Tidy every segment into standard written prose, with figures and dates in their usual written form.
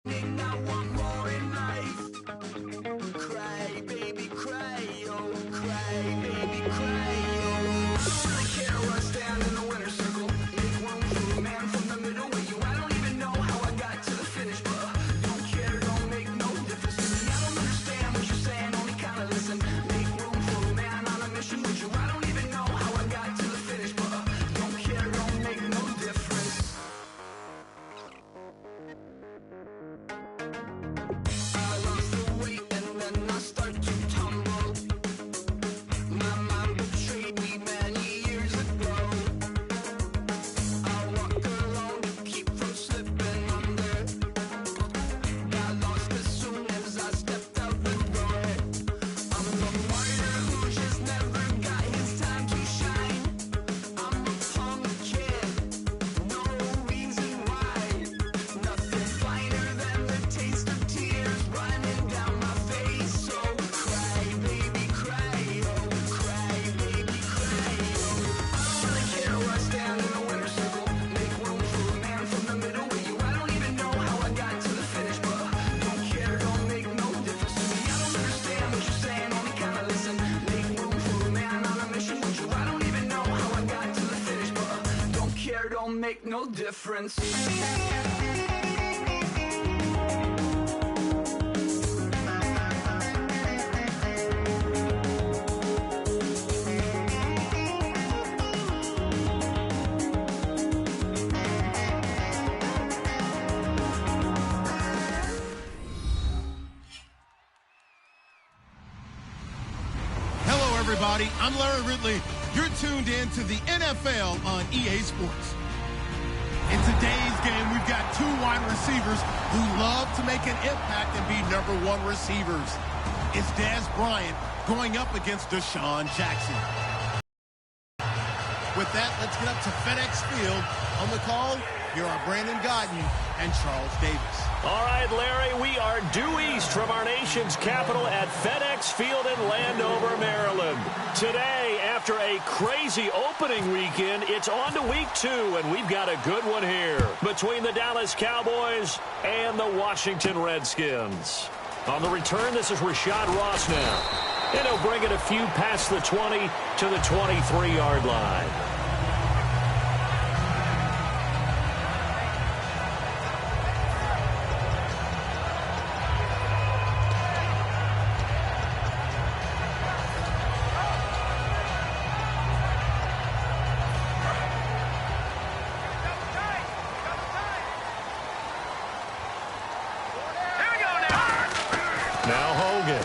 I want more in life. Cry, baby, cry, oh, cry, baby, cry, oh. I can't rush down in the winner's circle. Make room for a man from the middle with you. I don't even know how I got to the finish, but don't care, don't make no difference to me. I don't understand what you're saying, only kinda listen. Make room for a man on a mission with you. I don't even know how I got to the finish, but don't care, don't make no difference. Don't make no difference. Hello, everybody. I'm Larry Ridley. You're tuned in to the NFL on EA Sports. In today's game, we've got two wide receivers who love to make an impact and be #1 receivers. It's Dez Bryant going up against Deshaun Jackson. With that, let's get up to FedEx Field. On the call, here are Brandon Godden and Charles Davis. All right, Larry, we are due east from our nation's capital at FedEx Field in Landover, Maryland. Today, after a crazy opening weekend, it's on to week 2, and we've got a good one here between the Dallas Cowboys and the Washington Redskins. On the return, this is Rashad Ross now. And he'll bring it a few past the 20 to the 23-yard line. Now Hogan.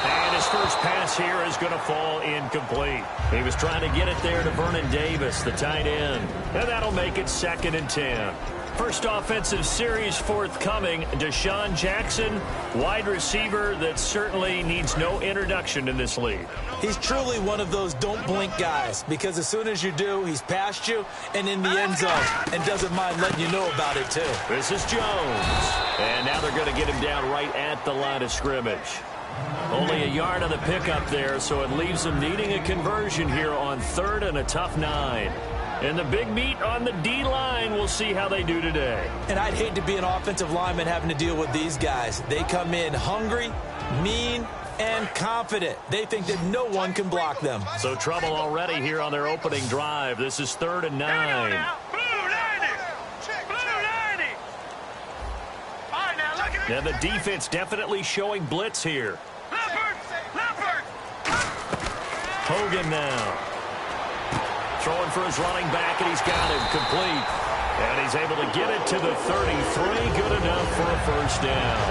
And his first pass here is going to fall incomplete. He was trying to get it there to Vernon Davis, the tight end. And that'll make it 2nd and 10. First offensive series forthcoming. Deshaun Jackson, wide receiver that certainly needs no introduction in this league. He's truly one of those don't blink guys, because as soon as you do, he's past you and in the end zone and doesn't mind letting you know about it too. This is Jones. And now they're going to get him down right at the line of scrimmage. Only a yard on the pickup there, so it leaves them needing a conversion here on 3rd and a tough 9. And the big meat on the D-line, we'll see how they do today. And I'd hate to be an offensive lineman having to deal with these guys. They come in hungry, mean, and confident. They think that no one can block them. So trouble already here on their opening drive. This is 3rd and 9. And the defense definitely showing blitz here. Hogan now. Throwing for his running back, and he's got him complete. And he's able to get it to the 33. Good enough for a first down.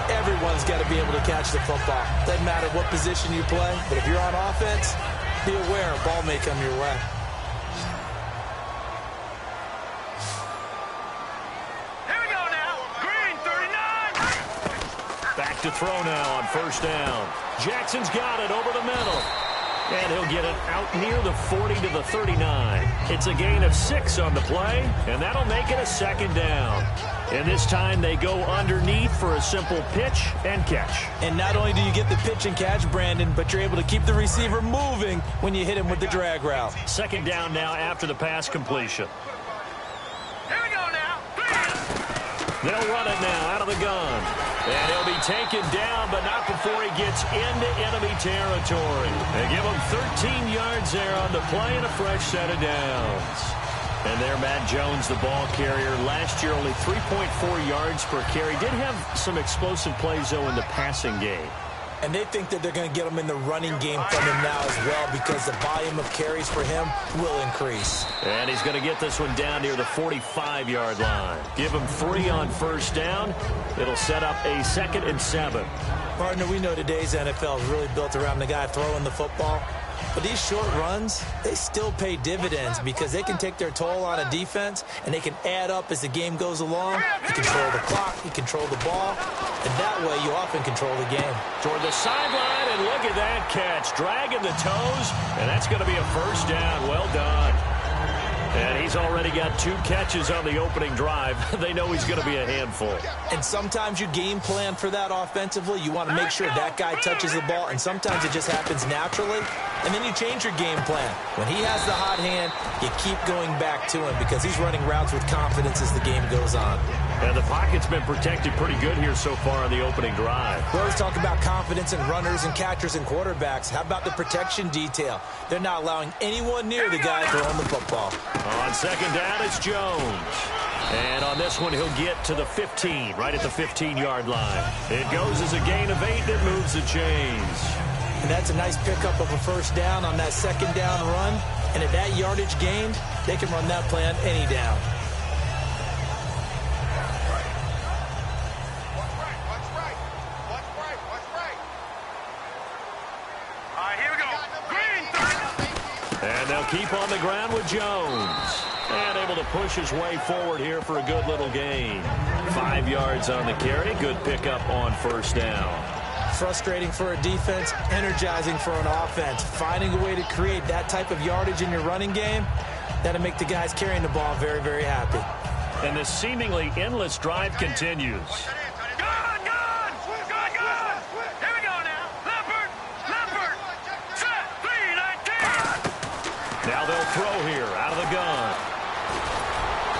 Everyone's got to be able to catch the football. Doesn't matter what position you play, but if you're on offense, be aware a ball may come your way. Here we go now. Green, 39. Back to throw now on first down. Jackson's got it over the middle. And he'll get it out near the 40 to the 39. It's a gain of 6 on the play, and that'll make it a 2nd down. And this time they go underneath for a simple pitch and catch. And not only do you get the pitch and catch, Brandon, but you're able to keep the receiver moving when you hit him with the drag route. 2nd down now after the pass completion. Here we go now. They'll run it now out of the gun. And he'll be taken down, but not before he gets into enemy territory. They give him 13 yards there on the play and a fresh set of downs. And there, Matt Jones, the ball carrier. Last year, only 3.4 yards per carry. Did have some explosive plays, though, in the passing game. And they think that they're going to get him in the running game from him now as well, because the volume of carries for him will increase. And he's going to get this one down near the 45-yard line. Give him 3 on first down. It'll set up a 2nd and 7. Partner, we know today's NFL is really built around the guy throwing the football. But these short runs, they still pay dividends because they can take their toll on a defense, and they can add up as the game goes along. You control the clock, you control the ball, and that way you often control the game. Toward the sideline, and look at that catch. Dragging the toes, and that's going to be a first down. Well done. And he's already got 2 catches on the opening drive. They know he's going to be a handful. And sometimes you game plan for that offensively. You want to make sure that guy touches the ball, and sometimes it just happens naturally. And then you change your game plan. When he has the hot hand, you keep going back to him because he's running routes with confidence as the game goes on. And the pocket's been protected pretty good here so far on the opening drive. We always talk about confidence in runners and catchers and quarterbacks. How about the protection detail? They're not allowing anyone near the guy throwing the football. On second down, it's Jones. And on this one, he'll get to the 15, right at the 15-yard line. It goes as a gain of 8 that moves the chains. And that's a nice pickup of a first down on that second down run. And at that yardage gained, they can run that play on any down. And they'll keep on the ground with Jones. And able to push his way forward here for a good little gain. 5 yards on the carry. Good pickup on first down. Frustrating for a defense, energizing for an offense. Finding a way to create that type of yardage in your running game, that'll make the guys carrying the ball very, very happy. And this seemingly endless drive continues. Now they'll throw here out of the gun.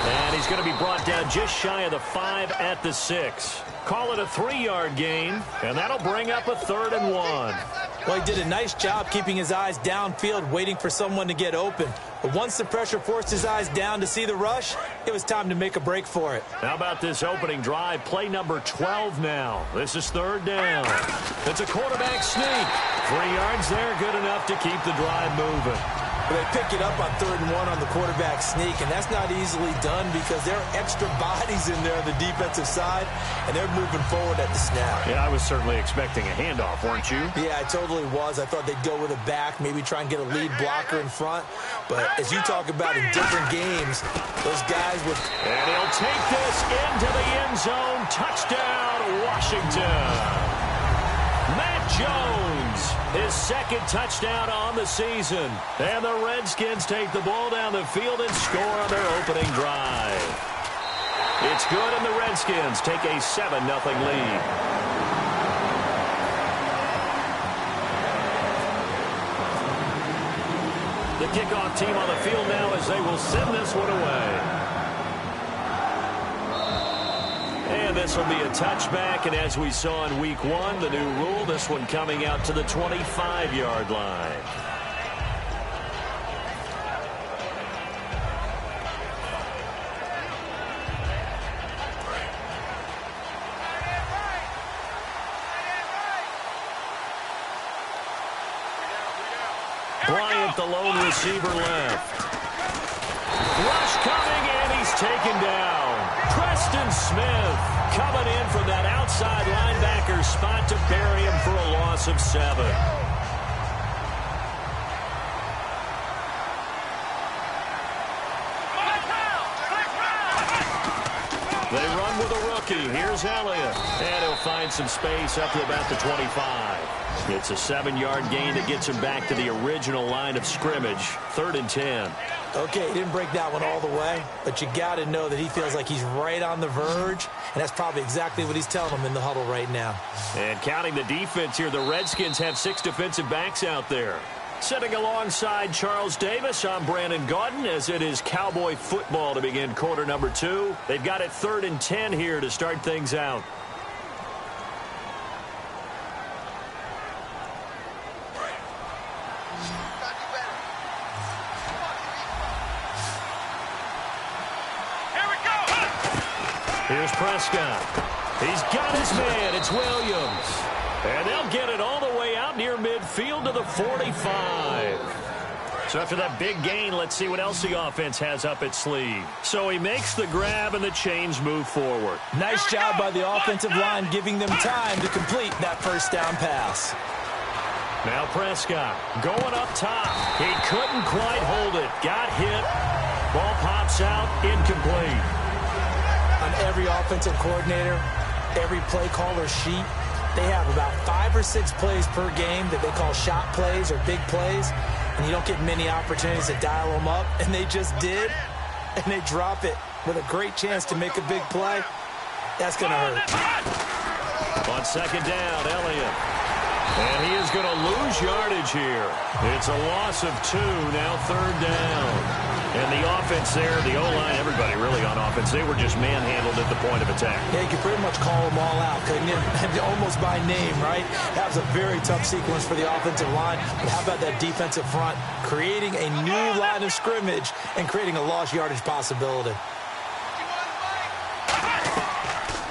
And he's going to be brought down just shy of the 5 at the 6. Call it a 3-yard gain, and that'll bring up a 3rd and 1. Well, he did a nice job keeping his eyes downfield, waiting for someone to get open. But once the pressure forced his eyes down to see the rush, it was time to make a break for it. How about this opening drive? Play number 12 now. This is 3rd down. It's a quarterback sneak. 3 yards there, good enough to keep the drive moving. They pick it up on 3rd and 1 on the quarterback sneak, and that's not easily done because there are extra bodies in there on the defensive side, and they're moving forward at the snap. Yeah, I was certainly expecting a handoff, weren't you? Yeah, I totally was. I thought they'd go with a back, maybe try and get a lead blocker in front. But as you talk about in different games, those guys with... And he'll take this into the end zone. Touchdown, Washington. Matt Jones, his 2nd touchdown on the season. And the Redskins take the ball down the field and score on their opening drive. It's good, and the Redskins take a 7-0 lead. The kickoff team on the field now as they will send this one away. And this will be a touchback, and as we saw in week 1, the new rule, this one coming out to the 25-yard line. Bryant, the lone receiver, left. Rush coming, and he's taken down. Preston Smith coming in from that outside linebacker spot to bury him for a loss of 7. They run with a rookie. Here's Elliott. And he'll find some space up to about the 25. It's a 7-yard gain that gets him back to the original line of scrimmage. 3rd and 10. Okay, he didn't break that one all the way, but you got to know that he feels like he's right on the verge, and that's probably exactly what he's telling them in the huddle right now. And counting the defense here, the Redskins have 6 defensive backs out there. Sitting alongside Charles Davis, I'm Brandon Gaudin, as it is Cowboy football to begin quarter number 2. They've got it 3rd and 10 here to start things out. Here's Prescott. He's got his man. It's Williams. And they'll get it all the way out near midfield to the 45. So after that big gain, let's see what else the offense has up its sleeve. So he makes the grab and the chains move forward. Nice job by the offensive line giving them time to complete that first down pass. Now Prescott going up top. He couldn't quite hold it. Got hit. Ball pops out. Incomplete. On every offensive coordinator, every play caller sheet, they have about 5 or 6 plays per game that they call shot plays or big plays, and you don't get many opportunities to dial them up, and they just did, and they drop it with a great chance to make a big play. That's going to hurt. On second down, Elliott. And he is going to lose yardage here. It's a loss of 2, now 3rd down. And the offense there, the O-line, everybody really on offense, they were just manhandled at the point of attack. Yeah, you could pretty much call them all out, couldn't you? Almost by name, right? That was a very tough sequence for the offensive line. But how about that defensive front creating a new line of scrimmage and creating a lost yardage possibility?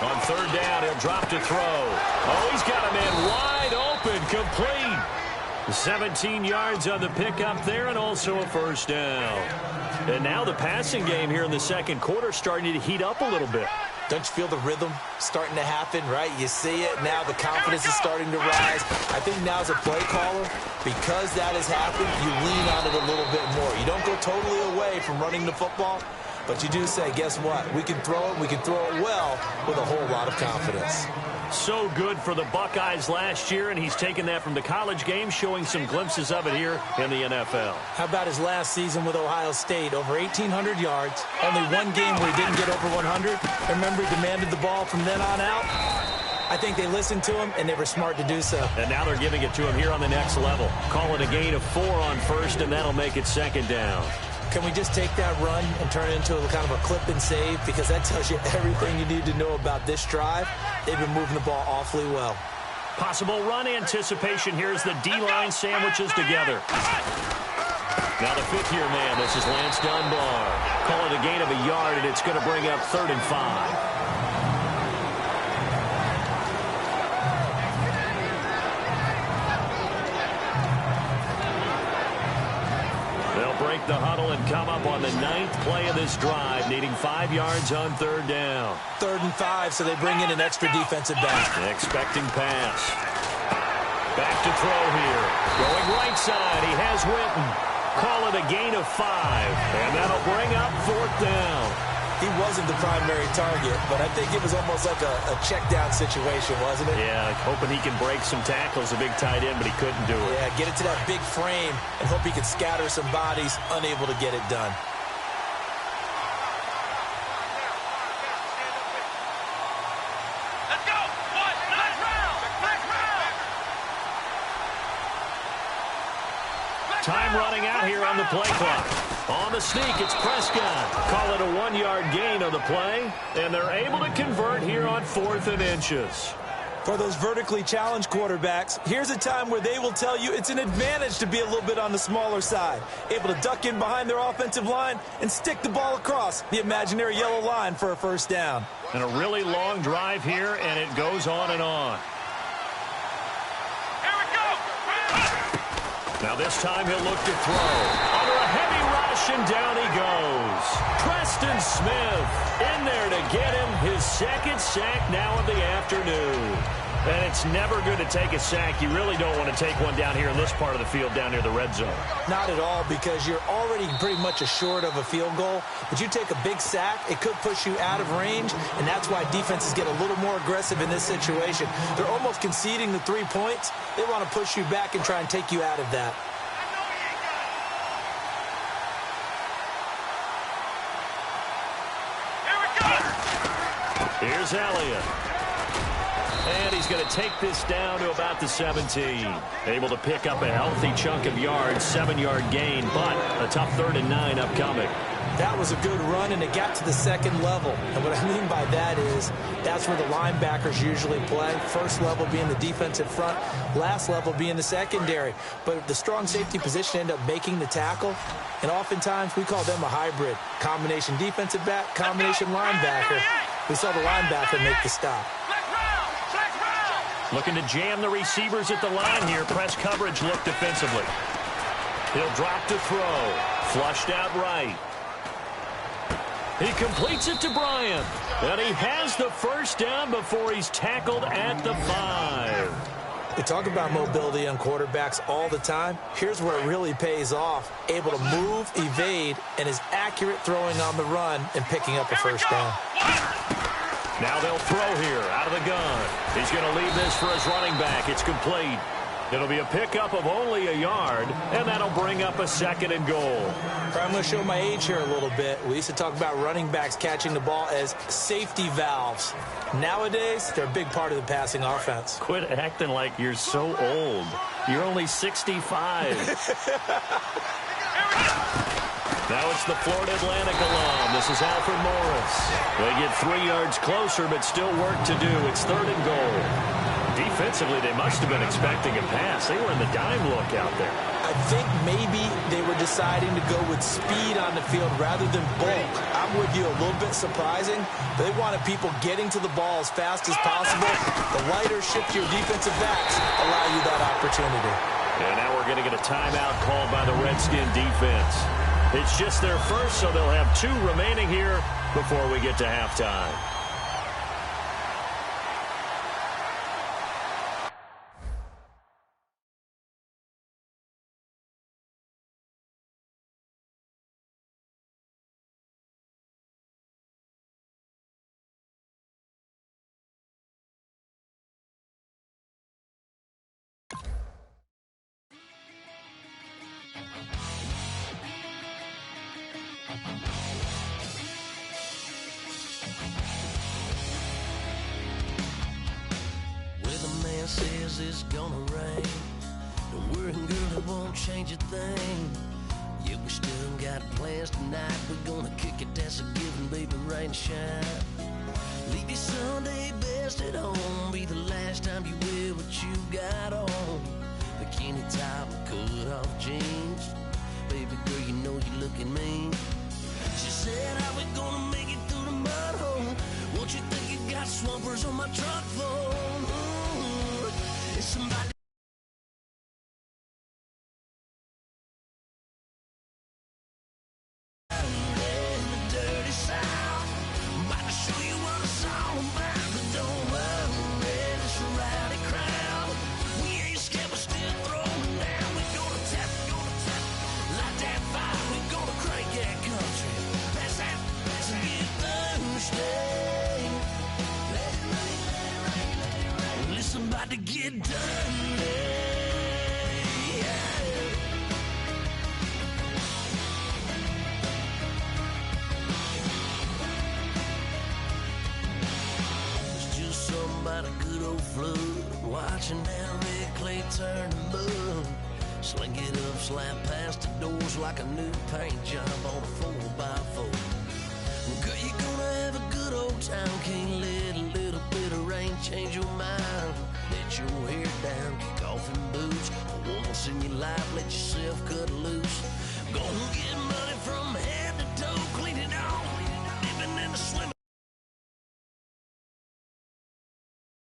On 3rd down, he'll drop to throw. Oh, he's got a man wide open, complete. 17 yards on the pickup there, and also a first down. And now the passing game here in the second quarter starting to heat up a little bit. Don't you feel the rhythm starting to happen, right? You see it now. The confidence is starting to rise. I think now as a play caller, because that has happened, you lean on it a little bit more. You don't go totally away from running the football, but you do say, guess what? We can throw it. We can throw it well with a whole lot of confidence. So good for the Buckeyes last year, and he's taken that from the college game, showing some glimpses of it here in the NFL. How about his last season with Ohio State? Over 1,800 yards, only one game where he didn't get over 100. Remember, he demanded the ball from then on out. I think they listened to him, and they were smart to do so. And now they're giving it to him here on the next level. Call it a gain of 4 on first, and that'll make it second down. Can we just take that run and turn it into a kind of a clip and save? Because that tells you everything you need to know about this drive. They've been moving the ball awfully well. Possible run anticipation here as the D-line sandwiches together. Now the 5th-year man, this is Lance Dunbar. Call it a gain of a yard, and it's going to bring up 3rd and 5. Break the huddle and come up on the 9th play of this drive, needing 5 yards on 3rd down. 3rd and 5, so they bring in an extra defensive back. Expecting pass. Back to throw here. Going right side, he has Winton. Call it a gain of 5, and that'll bring up 4th down. He wasn't the primary target, but I think it was almost like a check-down situation, wasn't it? Yeah, hoping he can break some tackles, a big tight end, but he couldn't do it. Yeah, get it to that big frame and hope he could scatter some bodies, unable to get it done. Let's go! Nice round! Time running out here on the play clock. On the sneak, it's Prescott. Call it a 1-yard gain on the play, and they're able to convert here on 4th and inches. For those vertically challenged quarterbacks, here's a time where they will tell you it's an advantage to be a little bit on the smaller side, able to duck in behind their offensive line and stick the ball across the imaginary yellow line for a first down. And a really long drive here, and it goes on and on. Here we go! Now this time he'll look to throw. Under a heavy rush, and down he goes. Preston Smith in there to get him his 2nd sack now of the afternoon. And it's never good to take a sack. You really don't want to take one down here in this part of the field, down near the red zone. Not at all, because you're already pretty much assured of a field goal. But you take a big sack, it could push you out of range, and that's why defenses get a little more aggressive in this situation. They're almost conceding the 3 points. They want to push you back and try and take you out of that. Here's Elliott. And he's going to take this down to about the 17. Able to pick up a healthy chunk of yards, 7-yard gain, but a tough 3rd and 9 upcoming. That was a good run, and it got to the second level. And what I mean by that is that's where the linebackers usually play. First level being the defensive front, last level being the secondary. But the strong safety position ended up making the tackle, and oftentimes we call them a hybrid. Combination defensive back, combination linebacker. We saw the linebacker make the stop. Looking to jam the receivers at the line here. Press coverage look defensively. He'll drop to throw. Flushed out right. He completes it to Bryant. And he has the first down before he's tackled at the 5. We talk about mobility on quarterbacks all the time. Here's where it really pays off. Able to move, evade, and is accurate throwing on the run and picking up a first down. Now they'll throw here out of the gun. He's going to leave this for his running back. It's complete. It'll be a pickup of only a yard, and that'll bring up a 2nd and goal. I'm going to show my age here a little bit. We used to talk about running backs catching the ball as safety valves. Nowadays, they're a big part of the passing offense. Quit acting like you're so old. You're only 65. Now it's the Florida Atlantic alum. This is Alfred Morris. They get 3 yards closer, but still work to do. It's 3rd and goal. Defensively, they must have been expecting a pass. They were in the dime look out there. I think maybe they were deciding to go with speed on the field rather than bulk. I'm with you, a little bit surprising. They wanted people getting to the ball as fast as possible. The lighter, shiftier defensive backs allow you that opportunity. And now we're going to get a timeout called by the Redskin defense. It's just their first, so they'll have 2 remaining here before we get to halftime. Says it's gonna rain. Don't worry, girl, it won't change a thing. Yeah, we still got plans tonight. We're gonna kick it, that's a given, baby, rain or shine. Leave your Sunday best at home. Be the last time you wear what you got on. Bikini top and cut off jeans. Baby girl, you know you looking mean. She said, how we gonna make it through the mud hole? Won't you think you got swampers on my truck floor? Somebody in the dirty south. I'm about to show you what it's all about. But don't worry, it's a rowdy crowd. We ain't scared, we're still throwing down. We're gonna tap, light that fire. We're gonna crank that country. Pass that, and get Thursday. Let it rain. Listen, about to get done. About a good old flood, watching that red clay turn to mud. Sling it up, slap past the doors like a new paint job on a 4x4. Girl, you're gonna have a good old time. Can't let a little bit of rain change your mind. Let your hair down, kick off and